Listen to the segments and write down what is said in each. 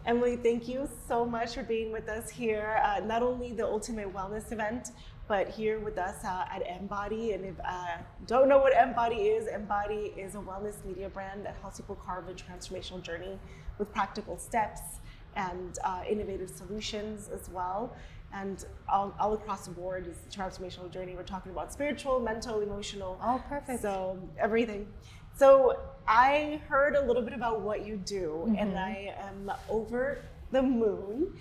Emily, thank you so much for being with us here. Not only the Ultimate Wellness event, but here with us at Embody. And if don't know what Embody is a wellness media brand that helps people carve a transformational journey with practical steps and innovative solutions as well. And all across the board is a transformational journey. We're talking about spiritual, mental, emotional. Oh, perfect. So everything. So I heard a little bit about what you do, and I am over the moon.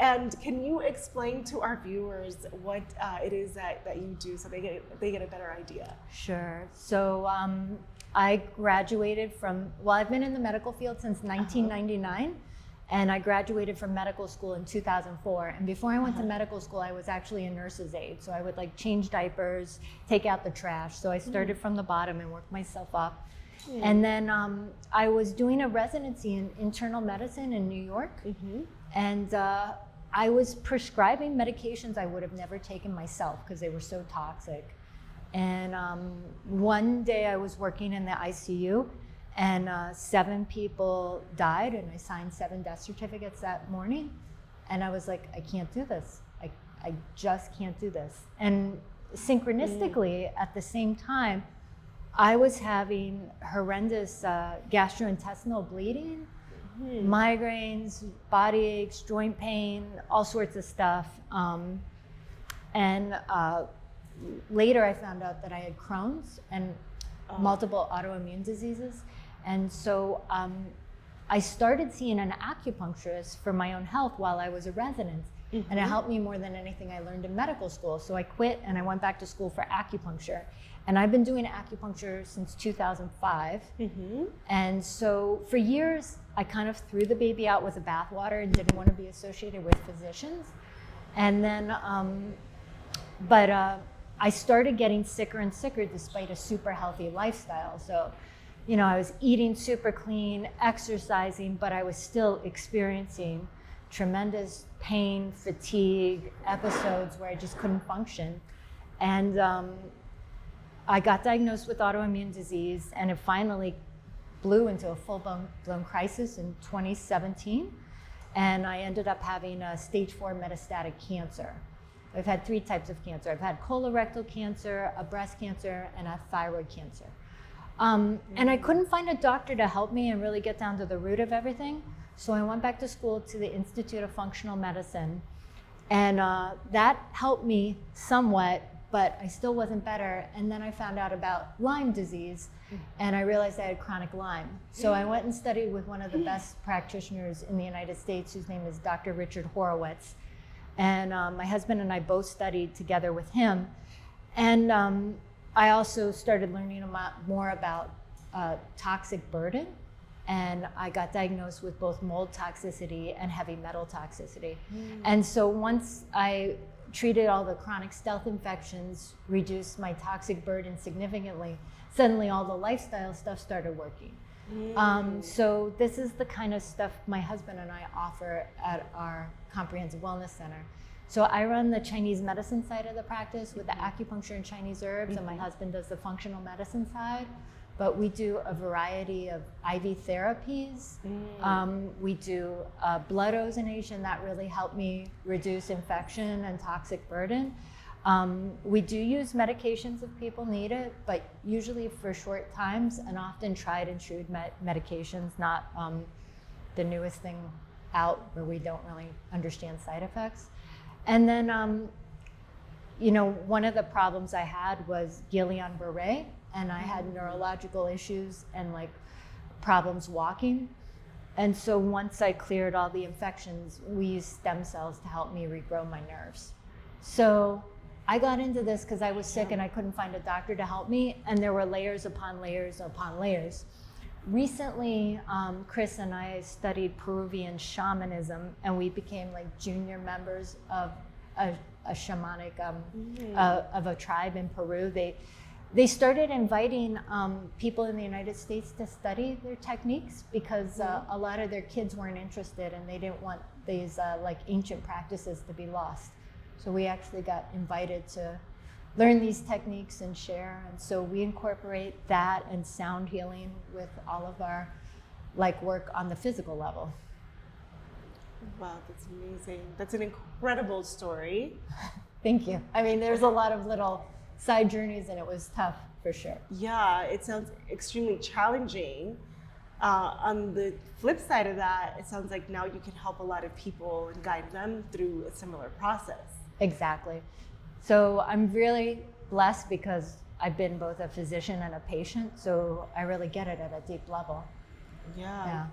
And can you explain to our viewers what it is that you do so they get a better idea? Sure. So I graduated from, well, I've been in the medical field since 1999. And I graduated from medical school in 2004. And before I went to medical school, I was actually a nurse's aide. So I would like change diapers, take out the trash. So I started from the bottom and worked myself up. And then I was doing a residency in internal medicine in New York. And I was prescribing medications I would have never taken myself because they were so toxic. And one day I was working in the ICU, and 7 people died, and I signed 7 death certificates that morning. And I was like, I can't do this. I just can't do this. And synchronistically, at the same time, I was having horrendous gastrointestinal bleeding, migraines, body aches, joint pain, all sorts of stuff. And later I found out that I had Crohn's and multiple autoimmune diseases. And so I started seeing an acupuncturist for my own health while I was a resident. And it helped me more than anything I learned in medical school. So I quit and I went back to school for acupuncture. And I've been doing acupuncture since 2005. And so for years, I kind of threw the baby out with the bathwater and didn't want to be associated with physicians. And then, I started getting sicker and sicker despite a super healthy lifestyle. So, you know, I was eating super clean, exercising, but I was still experiencing tremendous pain, fatigue, episodes where I just couldn't function. And I got diagnosed with autoimmune disease, and it finally blew into a full-blown crisis in 2017. And I ended up having a stage 4 metastatic cancer. I've had 3 types of cancer. I've had colorectal cancer, a breast cancer, and a thyroid cancer. And I couldn't find a doctor to help me and really get down to the root of everything. So I went back to school to the Institute of Functional Medicine. And that helped me somewhat, but I still wasn't better. And then I found out about Lyme disease, and I realized I had chronic Lyme. So I went and studied with one of the best practitioners in the United States, whose name is Dr. Richard Horowitz. And my husband and I both studied together with him. And I also started learning a lot more about toxic burden. And I got diagnosed with both mold toxicity and heavy metal toxicity. And so once I treated all the chronic stealth infections, reduced my toxic burden significantly, suddenly all the lifestyle stuff started working. So this is the kind of stuff my husband and I offer at our Comprehensive Wellness Center. So I run the Chinese medicine side of the practice with the acupuncture and Chinese herbs, and my husband does the functional medicine side. But we do a variety of IV therapies. We do blood ozonation that really helped me reduce infection and toxic burden. We do use medications if people need it, but usually for short times, and often tried and true medications, not the newest thing out where we don't really understand side effects. And then, you know, one of the problems I had was Guillain-Barré, and I had neurological issues and like problems walking. And so once I cleared all the infections, we used stem cells to help me regrow my nerves. So I got into this because I was sick and I couldn't find a doctor to help me, and there were layers upon layers upon layers. Recently, Chris and I studied Peruvian shamanism, and we became like junior members of a shamanic, of a tribe in Peru. They started inviting people in the United States to study their techniques because a lot of their kids weren't interested, and they didn't want these like ancient practices to be lost. So we actually got invited to learn these techniques and share. And so we incorporate that and sound healing with all of our like work on the physical level. Wow, that's amazing. That's an incredible story. Thank you. I mean, there's a lot of little side journeys, and it was tough for sure. Yeah, it sounds extremely challenging. On the flip side of that, it sounds like now you can help a lot of people and guide them through a similar process. Exactly. So I'm really blessed because I've been both a physician and a patient, so I really get it at a deep level. Yeah.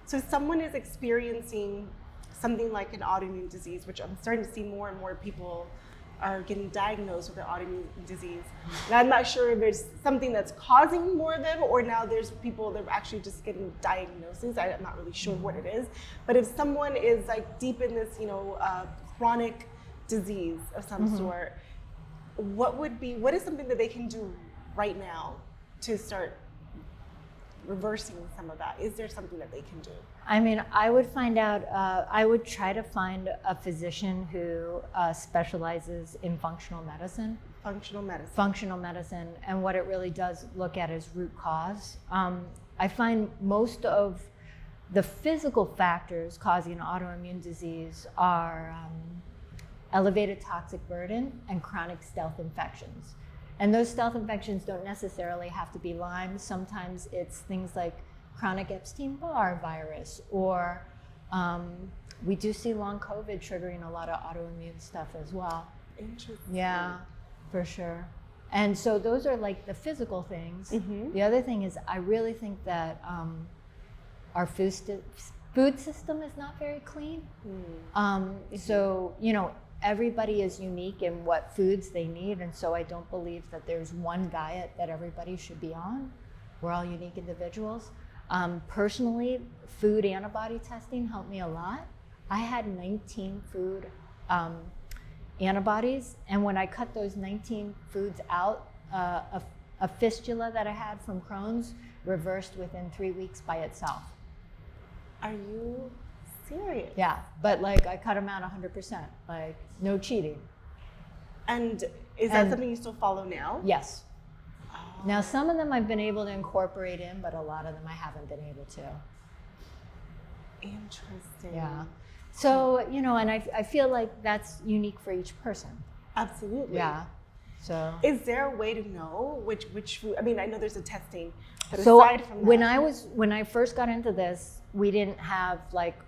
So if someone is experiencing something like an autoimmune disease, which I'm starting to see more and more people are getting diagnosed with an autoimmune disease. And I'm not sure if there's something that's causing more of them, or now there's people that are actually just getting diagnoses. I'm not really sure what it is. But if someone is like deep in this, chronic disease of some sort, what is something that they can do right now to start reversing some of that? Is there something that they can do? I mean, I would try to find a physician who specializes in functional medicine. Functional medicine, and what it really does look at is root cause. I find most of the physical factors causing autoimmune disease are elevated toxic burden and chronic stealth infections. And those stealth infections don't necessarily have to be Lyme. Sometimes it's things like chronic Epstein-Barr virus, or we do see long COVID triggering a lot of autoimmune stuff as well. Interesting. Yeah, for sure. And so those are like the physical things. The other thing is I really think that our food system is not very clean. So, everybody is unique in what foods they need, and so I don't believe that there's one diet that everybody should be on. We're all unique individuals. Personally, food antibody testing helped me a lot. I had 19 food antibodies, and when I cut those 19 foods out, a fistula that I had from Crohn's reversed within 3 weeks by itself. Are you serious? Yeah, but I cut them out 100%, no cheating. And is that something you still follow now? Yes. Oh. Now, some of them I've been able to incorporate in, but a lot of them I haven't been able to. Interesting. Yeah. So, and I feel like that's unique for each person. Absolutely. Yeah. So. Is there a way to know which food? I mean, I know there's a testing, but so aside from that, when I first got into this, we didn't have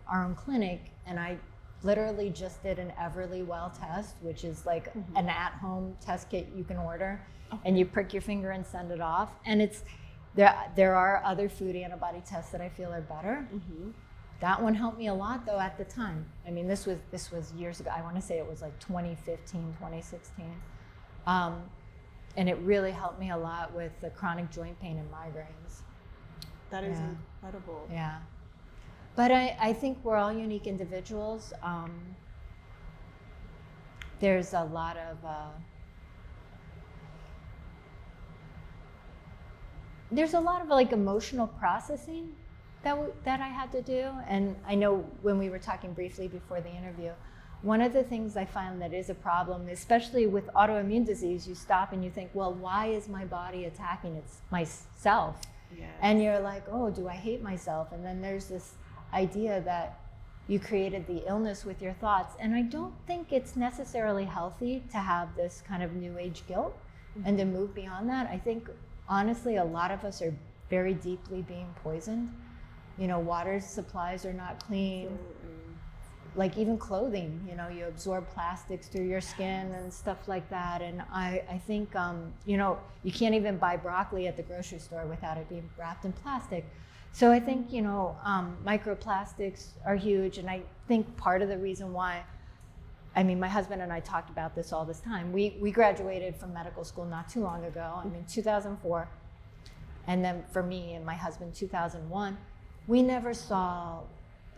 our own clinic, and I literally just did an Everly Well test, which is an at-home test kit you can order, and you prick your finger and send it off. And there are other food antibody tests that I feel are better. That one helped me a lot though at the time. I mean, this was years ago. I want to say it was 2015, 2016. And it really helped me a lot with the chronic joint pain and migraines. That is incredible. Yeah. But I think we're all unique individuals. There's a lot of emotional processing that I had to do. And I know when we were talking briefly before the interview, one of the things I find that is a problem, especially with autoimmune disease, you stop and you think, well, why is my body attacking myself? Yes. And you're like, oh, do I hate myself? And then there's this idea that you created the illness with your thoughts. And I don't think it's necessarily healthy to have this kind of new age guilt and to move beyond that. I think, honestly, a lot of us are very deeply being poisoned. Water supplies are not clean. Even clothing, you absorb plastics through your skin and stuff like that. And I think, you can't even buy broccoli at the grocery store without it being wrapped in plastic. So I think, microplastics are huge. And I think part of the reason why, my husband and I talked about this all this time. We graduated from medical school not too long ago, 2004. And then for me and my husband, 2001, we never saw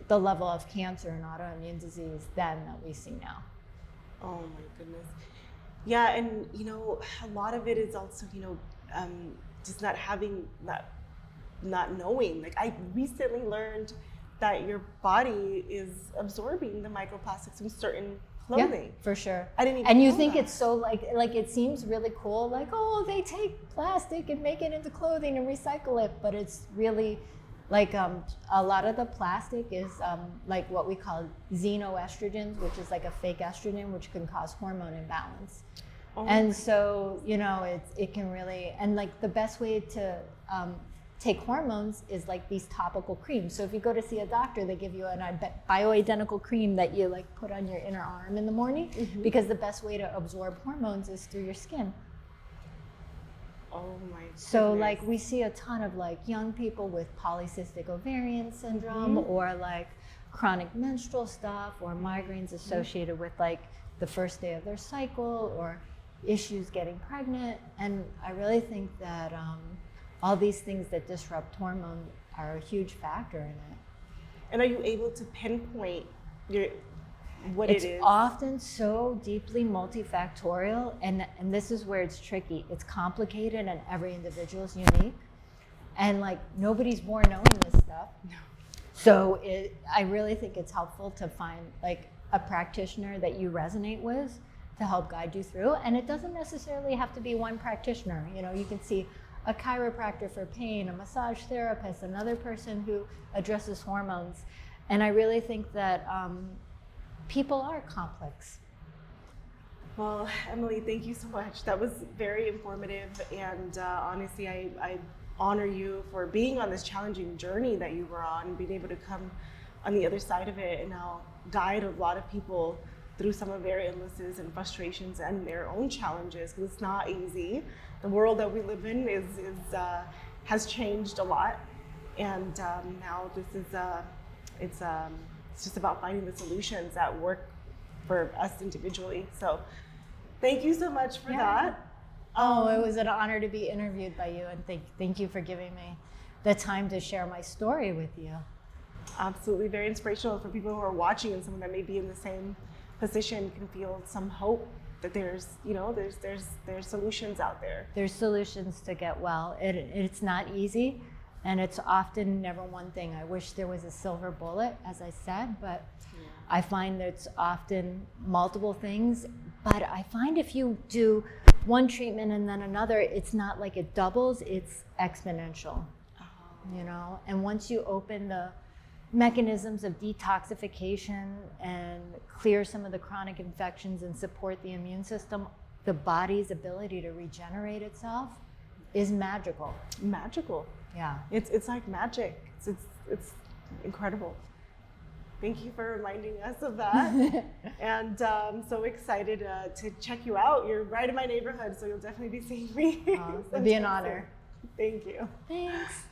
the level of cancer and autoimmune disease then that we see now. Oh my goodness. Yeah, and a lot of it is also, just not having that, not knowing. I recently learned that your body is absorbing the microplastics from certain clothing. Yeah, for sure. I didn't even And you know think that. it's so it seems really cool, oh, they take plastic and make it into clothing and recycle it, but it's really Like a lot of the plastic is like what we call xenoestrogens, which is like a fake estrogen, which can cause hormone imbalance. Oh. And so, you know, it can really, and like the best way to take hormones is like these topical creams. So if you go to see a doctor, they give you an bioidentical cream that you like put on your inner arm in the morning, because the best way to absorb hormones is through your skin. Oh my goodness. So like we see a ton of like young people with polycystic ovarian syndrome or like chronic menstrual stuff or migraines associated with like the first day of their cycle or issues getting pregnant. And I really think that all these things that disrupt hormone are a huge factor in it. And are you able to pinpoint what It's it is? often so deeply multifactorial, and this is where it's tricky. It's complicated and every individual is unique. And like nobody's born knowing this stuff. No. So I really think it's helpful to find like a practitioner that you resonate with to help guide you through. And it doesn't necessarily have to be one practitioner. You know, you can see a chiropractor for pain, a massage therapist, another person who addresses hormones. And I really think that people are complex. Well, Emily, thank you so much. That was very informative. And honestly, I honor you for being on this challenging journey that you were on and being able to come on the other side of it and now guide a lot of people through some of their illnesses and frustrations and their own challenges, because it's not easy. The world that we live in has changed a lot, and now this is it's just about finding the solutions that work for us individually. So, thank you so much for that. It was an honor to be interviewed by you, and thank you for giving me the time to share my story with you. Absolutely, very inspirational for people who are watching, and someone that may be in the same position can feel some hope that there's solutions out there. There's solutions to get well. It's not easy, and it's often never one thing. I wish there was a silver bullet, as I said, but I find that it's often multiple things. But I find if you do one treatment and then another, it's not like it doubles, it's exponential. You know, and once you open the mechanisms of detoxification and clear some of the chronic infections and support the immune system, the body's ability to regenerate itself is magical. Magical. Yeah. It's like magic. It's incredible. Thank you for reminding us of that. And I'm so excited to check you out. You're right in my neighborhood, so you'll definitely be seeing me. It'd be an honor. Thank you. Thanks.